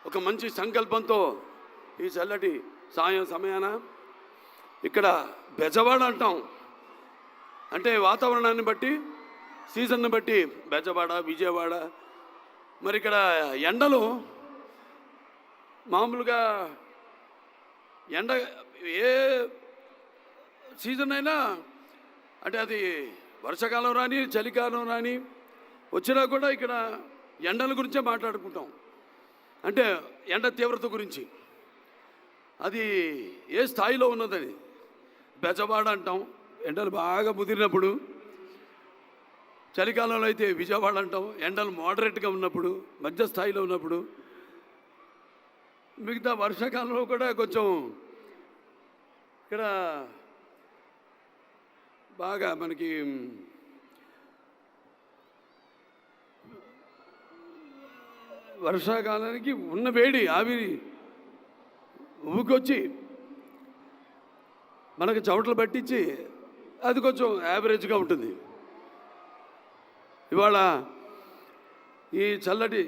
ఒక మంచి సంకల్పంతో ఈ చల్లటి సమయాన ఇక్కడ బెజవాడ అంటాం. అంటే వాతావరణాన్ని బట్టి, సీజన్ని బట్టి బెజవాడ, విజయవాడ. మరి ఇక్కడ ఎండలు మామూలుగా ఎండ ఏ సీజన్ అయినా, అంటే అది వర్షాకాలం రాని చలికాలం రాని వచ్చినా కూడా ఇక్కడ ఎండల గురించే మాట్లాడుకుంటాం. అంటే ఎండ తీవ్రత గురించి అది ఏ స్థాయిలో ఉన్నదని బెజవాడ అంటాం ఎండలు బాగా ముదిరినప్పుడు. చలికాలంలో అయితే విజయవాడ అంటాం ఎండలు మోడరేట్గా ఉన్నప్పుడు, మధ్య స్థాయిలో ఉన్నప్పుడు. మిగతా వర్షాకాలంలో కూడా కొంచెం ఇక్కడ బాగా మనకి వర్షాకాలానికి ఉన్న వేడి ఆవిరి ఊకొచ్చి మనకు చెమటలు పట్టించి అది కొంచెం యావరేజ్గా ఉంటుంది. ఇవాళ ఈ చల్లటి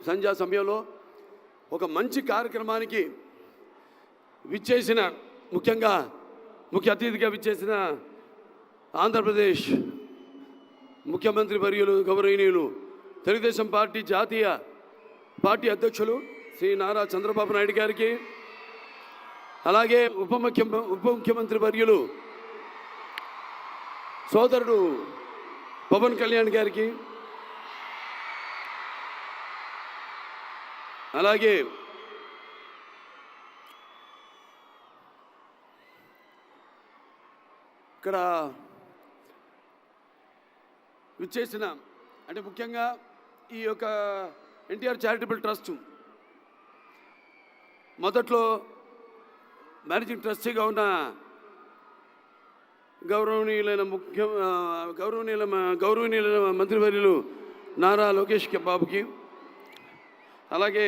సంధ్యా సమయంలో ఒక మంచి కార్యక్రమానికి విచ్చేసిన, ముఖ్యంగా ముఖ్య అతిథిగా విచ్చేసిన ఆంధ్రప్రదేశ్ ముఖ్యమంత్రి వర్యులు గౌరవనీయులు తెలుగుదేశం పార్టీ జాతీయ పార్టీ అధ్యక్షులు శ్రీ నారా చంద్రబాబు నాయుడు గారికి, అలాగే ఉప ముఖ్యమంత్రి వర్యులు సోదరుడు పవన్ కళ్యాణ్ గారికి, అలాగే ఇక్కడ విచ్చేసిన, అంటే ముఖ్యంగా ఈ యొక్క ఎన్టీఆర్ చారిటబుల్ ట్రస్ట్ మొదట్లో మేనేజింగ్ ట్రస్టీగా ఉన్న గౌరవనీయులైన మంత్రివర్యులు నారా లోకేష్ బాబుకి, అలాగే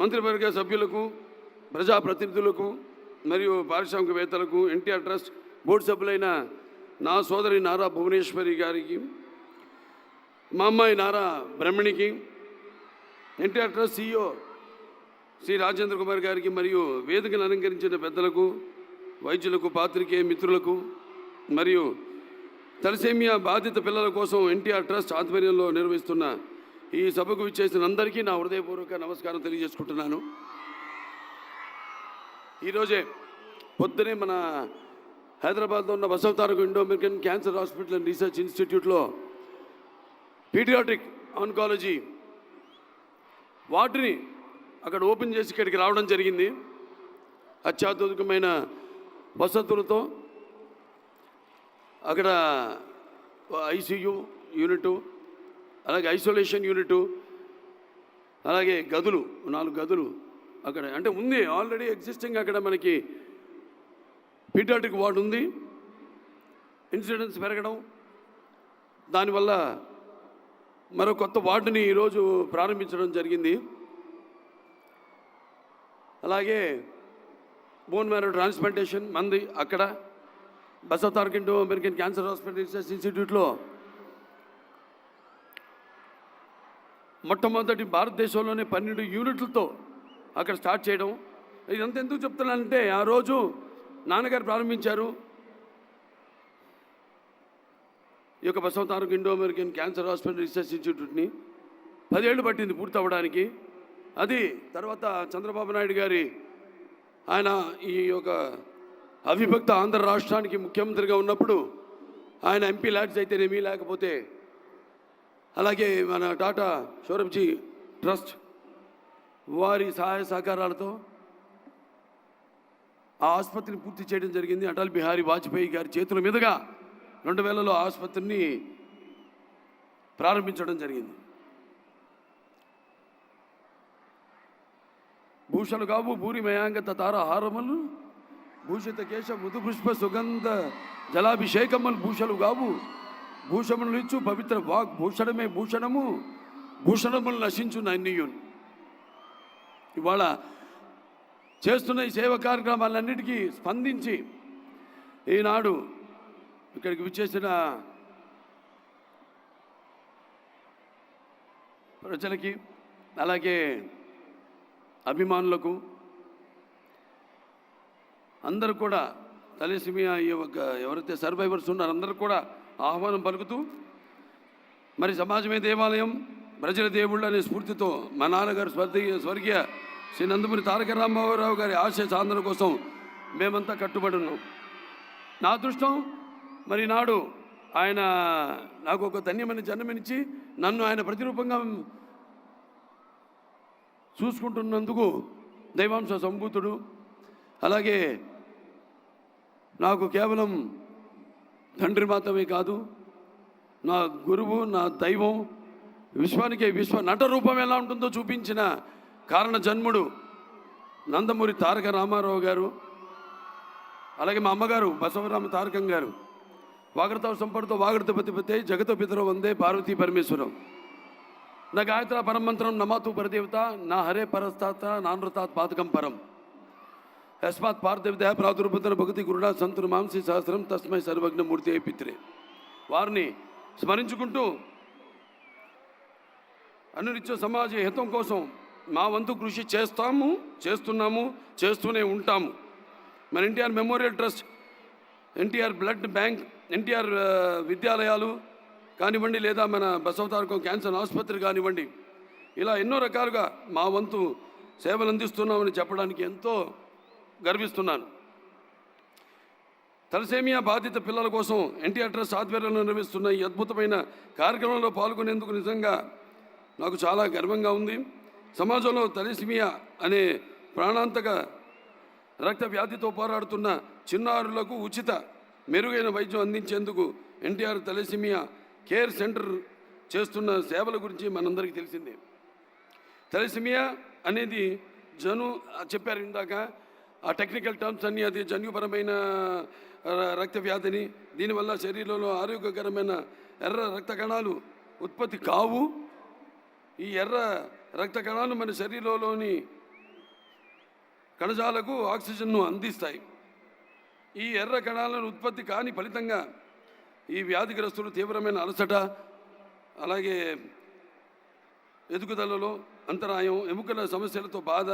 మంత్రివర్గ సభ్యులకు, ప్రజాప్రతినిధులకు మరియు పారిశ్రామికవేత్తలకు, ఎన్టీఆర్ ట్రస్ట్ బోర్డు సభ్యులైన నా సోదరి నారా భువనేశ్వరి గారికి, మా అమ్మాయి నారా బ్రహ్మణికి, ఎన్టీఆర్ ట్రస్ట్ CEO శ్రీ రాజేంద్ర కుమార్ గారికి, మరియు వేదికను అలంకరించిన పెద్దలకు, వైద్యులకు, పాత్రికేయ మిత్రులకు, మరియు తలసేమియా బాధిత పిల్లల కోసం ఎన్టీఆర్ ట్రస్ట్ ఆధ్వర్యంలో నిర్వహిస్తున్న ఈ సభకు విచ్చేసిన అందరికీ నా హృదయపూర్వక నమస్కారం తెలియజేసుకుంటున్నాను. ఈరోజే పొద్దునే మన హైదరాబాద్లో ఉన్న Basavataraka Indo American cancer hospital and research ఇన్స్టిట్యూట్లో పీడియాట్రిక్ ఆన్కాలజీ వార్డుని అక్కడ ఓపెన్ చేసి ఇక్కడికి రావడం జరిగింది. అత్యాధునికమైన వసతులతో అక్కడ ICU యూనిటు, అలాగే ఐసోలేషన్ యూనిటు, అలాగే గదులు 4 గదులు అక్కడ అంటే ఉంది ఆల్రెడీ ఎగ్జిస్టింగ్. అక్కడ మనకి పీడియాట్రిక్ వార్డు ఉంది. ఇన్సిడెన్స్ పెరగడం, దానివల్ల మరో కొత్త వార్డుని ఈరోజు ప్రారంభించడం జరిగింది. అలాగే బోన్ మ్యారో ట్రాన్స్ప్లాంటేషన్ మంది అక్కడ Basavataraka Indo American cancer hospital research ఇన్స్టిట్యూట్లో మొట్టమొదటి భారతదేశంలోనే 12 యూనిట్లతో అక్కడ స్టార్ట్ చేయడం. ఇదంతా ఎందుకు చెప్తున్నానంటే, ఆ రోజు నాన్నగారు ప్రారంభించారు ఈ యొక్క Basavatarak Indo American cancer hospital research ఇన్స్టిట్యూట్ని. 10 ఏళ్ళు పట్టింది పూర్తి అవ్వడానికి. అది తర్వాత చంద్రబాబు నాయుడు గారి ఆయన ఈ యొక్క అవిభక్త ఆంధ్ర రాష్ట్రానికి ముఖ్యమంత్రిగా ఉన్నప్పుడు ఆయన MP ల్యాడ్స్ అయితేనేమీ, లేకపోతే అలాగే మన టాటా సౌరభ్జీ ట్రస్ట్ వారి సహాయ సహకారాలతో ఆ ఆసుపత్రిని పూర్తి చేయడం జరిగింది. అటల్ బిహారీ వాజ్పేయి గారి చేతుల మీదుగా 2000లో ఆసుపత్రిని ప్రారంభించడం జరిగింది. భూషణ గావు భూరి మయాంగ తార హారమలు భూషిత కేశ మృదు పుష్ప సుగంధ జలాభిషేకమ్మలు భూషలు గావు భూషములు ఇచ్చు పవిత్ర వాగ్ భూషణమే భూషణము భూషణములు నశించు నన్నియున్. ఇవాళ చేస్తున్న ఈ సేవ కార్యక్రమాలన్నిటికీ స్పందించి ఈనాడు ఇక్కడికి విచ్చేసిన ప్రజలకి, అలాగే అభిమానులకు అందరూ కూడా తలసేమియా ఈ యొక్క ఎవరైతే సర్వైవర్స్ ఉన్నారో అందరూ కూడా ఆహ్వానం పలుకుతూ, మరి సమాజమే దేవాలయం, ప్రజల దేవుళ్ళు అనే స్ఫూర్తితో మా నాన్నగారు స్వర్గీయ శ్రీ నందమూరి తారక రామారావు గారి ఆశయ సాధన కోసం మేమంతా కట్టుబడి ఉన్నాం. నా అదృష్టం మరి నాడు ఆయన నాకు ఒక ధన్యమైన జన్మనిచ్చి నన్ను ఆయన ప్రతిరూపంగా చూసుకుంటున్నందుకు దైవాంశ సంభూతుడు. అలాగే నాకు కేవలం తండ్రి మాత్రమే కాదు, నా గురువు, నా దైవం, విశ్వానికి నట రూపం ఎలా ఉంటుందో చూపించిన కారణ జన్ముడు నందమూరి తారక రామారావు గారు. అలాగే మా అమ్మగారు బసవరామ తారకం గారు. వాగడతావు సంపడుతో వాగడత పతిపతే జగతో పితరో వందే పార్వతీ పరమేశ్వరం. నా గాయత్ర పరమంత్రం నమాతు పరదేవత నా హరే పరస్తాత నానృతాత్ పాతకం పరం యస్మాత్ పార్థవిద ప్రాదుర్భుతన భగతి గురుడా సంతును మాంసి సహస్రం తస్మై సర్వజ్ఞమూర్తి అయి పిత్రే. వారిని స్మరించుకుంటూ అనునిత్య సమాజ హితం కోసం మా వంతు కృషి చేస్తున్నాము, చేస్తూనే ఉంటాము. మన NTR memorial trust, NTR blood bank, NTR విద్యాలయాలు కానివ్వండి, లేదా మన బసవతారకం క్యాన్సర్ ఆసుపత్రి కానివ్వండి, ఇలా ఎన్నో రకాలుగా మా వంతు సేవలు అందిస్తున్నామని చెప్పడానికి ఎంతో గర్విస్తున్నాను. తలసేమియా బాధిత పిల్లల కోసం ఎన్టీఆర్ ట్రస్ట్ ఆధ్వర్యంలో నిర్వహిస్తున్న ఈ అద్భుతమైన కార్యక్రమంలో పాల్గొనేందుకు నిజంగా నాకు చాలా గర్వంగా ఉంది. సమాజంలో తలసేమియా అనే ప్రాణాంతక రక్త వ్యాధితో పోరాడుతున్న చిన్నారులకు ఉచిత మెరుగైన వైద్యం అందించేందుకు ఎన్టీఆర్ తలసేమియా కేర్ సెంటర్ చేస్తున్న సేవల గురించి మనందరికీ తెలిసిందే. తలసేమియా అనేది చెప్పారు ఇందాక, ఆ టెక్నికల్ టర్మ్స్ అన్నీ, అది జన్యుపరమైన రక్త వ్యాధిని, దీనివల్ల శరీరంలో ఆరోగ్యకరమైన ఎర్ర రక్త కణాలు ఉత్పత్తి కావు. ఈ ఎర్ర రక్త కణాలు మన శరీరంలోని కణజాలకు ఆక్సిజన్ను అందిస్తాయి. ఈ ఎర్ర కణాలను ఉత్పత్తి కాని ఫలితంగా ఈ వ్యాధిగ్రస్తులు తీవ్రమైన అలసట, అలాగే ఎదుగుదలలో అంతరాయం, ఎముకల సమస్యలతో బాధ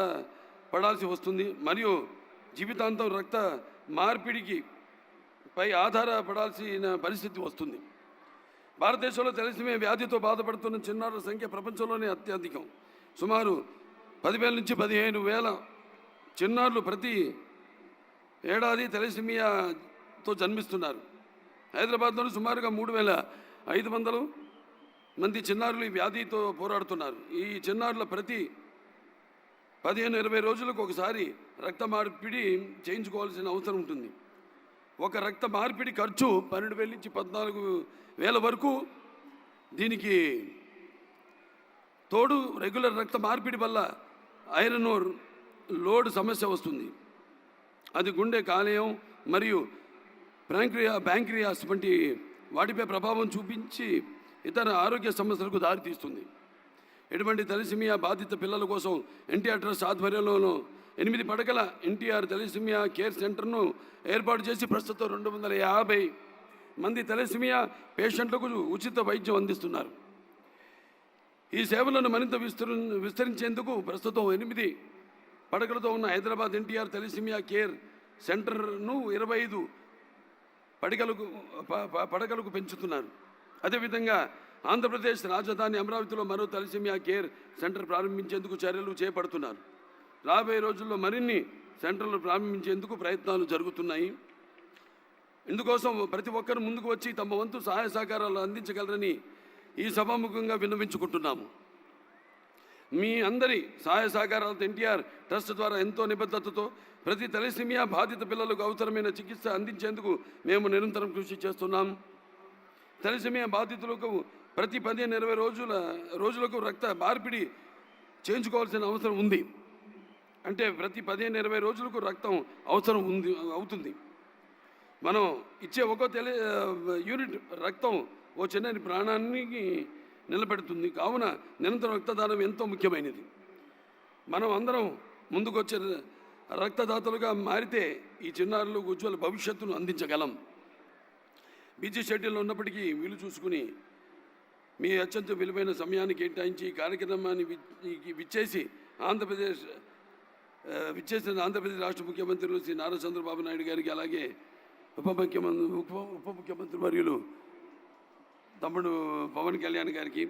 పడాల్సి వస్తుంది. మరియు జీవితాంతం రక్త మార్పిడికి పై ఆధారపడాల్సిన పరిస్థితి వస్తుంది. భారతదేశంలో తలసేమియా వ్యాధితో బాధపడుతున్న చిన్నారుల సంఖ్య ప్రపంచంలోనే అత్యధికం. సుమారు 10,000 నుంచి 15,000 చిన్నారులు ప్రతి ఏడాది తలసేమియాతో జన్మిస్తున్నారు. హైదరాబాద్లోని సుమారుగా 3,500 మంది చిన్నారులు ఈ వ్యాధితో పోరాడుతున్నారు. ఈ చిన్నారుల ప్రతి 15-20 రోజులకు ఒకసారి రక్త మార్పిడి చేయించుకోవాల్సిన అవసరం ఉంటుంది. ఒక రక్త మార్పిడి ఖర్చు 12,000 నుంచి 14,000 వరకు. దీనికి తోడు రెగ్యులర్ రక్త మార్పిడి వల్ల ఐరన్ లోడ్ సమస్య వస్తుంది. అది గుండె, కాలేయం మరియు ప్యాంక్రియాస్ వంటి వాటిపై ప్రభావం చూపించి ఇతర ఆరోగ్య సమస్యలకు దారితీస్తుంది. ఇటువంటి తలసేమియా బాధిత పిల్లల కోసం ఎన్టీఆర్ ట్రస్ట్ ఆధ్వర్యంలో 8 పడకల ఎన్టీఆర్ తలసేమియా కేర్ సెంటర్ను ఏర్పాటు చేసి ప్రస్తుతం 250 మంది తలసేమియా పేషెంట్లకు ఉచిత వైద్యం అందిస్తున్నారు. ఈ సేవలను మరింత విస్తరించేందుకు ప్రస్తుతం 8 పడకలతో ఉన్న హైదరాబాద్ ఎన్టీఆర్ తలసేమియా కేర్ సెంటర్ను 25 పడకలకు పెంచుతున్నారు. అదేవిధంగా ఆంధ్రప్రదేశ్ రాజధాని అమరావతిలో మరో తలసేమియా కేర్ సెంటర్ ప్రారంభించేందుకు చర్యలు చేపడుతున్నారు. రాబోయే రోజుల్లో మరిన్ని సెంటర్లు ప్రారంభించేందుకు ప్రయత్నాలు జరుగుతున్నాయి. ఇందుకోసం ప్రతి ఒక్కరు ముందుకు వచ్చి తమ వంతు సహాయ సహకారాలు అందించగలరని ఈ సభాముఖంగా విన్నవించుకుంటున్నాము. మీ అందరి సహాయ సహకారాలతో ఎన్టీఆర్ ట్రస్ట్ ద్వారా ఎంతో నిబద్ధతతో ప్రతి తలసేమియా బాధిత పిల్లలకు అవసరమైన చికిత్స అందించేందుకు మేము నిరంతరం కృషి చేస్తున్నాం. తలసేమియా బాధితులకు ప్రతి 15-20 రోజులకు రక్త మార్పిడి చేయించుకోవాల్సిన అవసరం ఉంది. అంటే ప్రతి 15-20 రోజులకు రక్తం అవసరం అవుతుంది. మనం ఇచ్చే ఒక్కో యూనిట్ రక్తం ఓ చిన్న ప్రాణానికి నిలబెడుతుంది. కావున నిరంతరం రక్తదానం ఎంతో ముఖ్యమైనది. మనం అందరం ముందుకొచ్చే రక్తదాతలుగా మారితే ఈ చిన్నారులకు ఉజ్వల భవిష్యత్తును అందించగలం. బిజీ షెడ్యూల్లో ఉన్నప్పటికీ వీలు చూసుకుని మీ అత్యంత విలువైన సమయాన్ని కేటాయించి ఈ కార్యక్రమాన్ని విచ్చేసి విచ్చేసిన ఆంధ్రప్రదేశ్ రాష్ట్ర ముఖ్యమంత్రులు శ్రీ నారా చంద్రబాబు నాయుడు గారికి, అలాగే ఉప ముఖ్యమంత్రి వర్యులు తమ్ముడు పవన్ కళ్యాణ్ గారికి,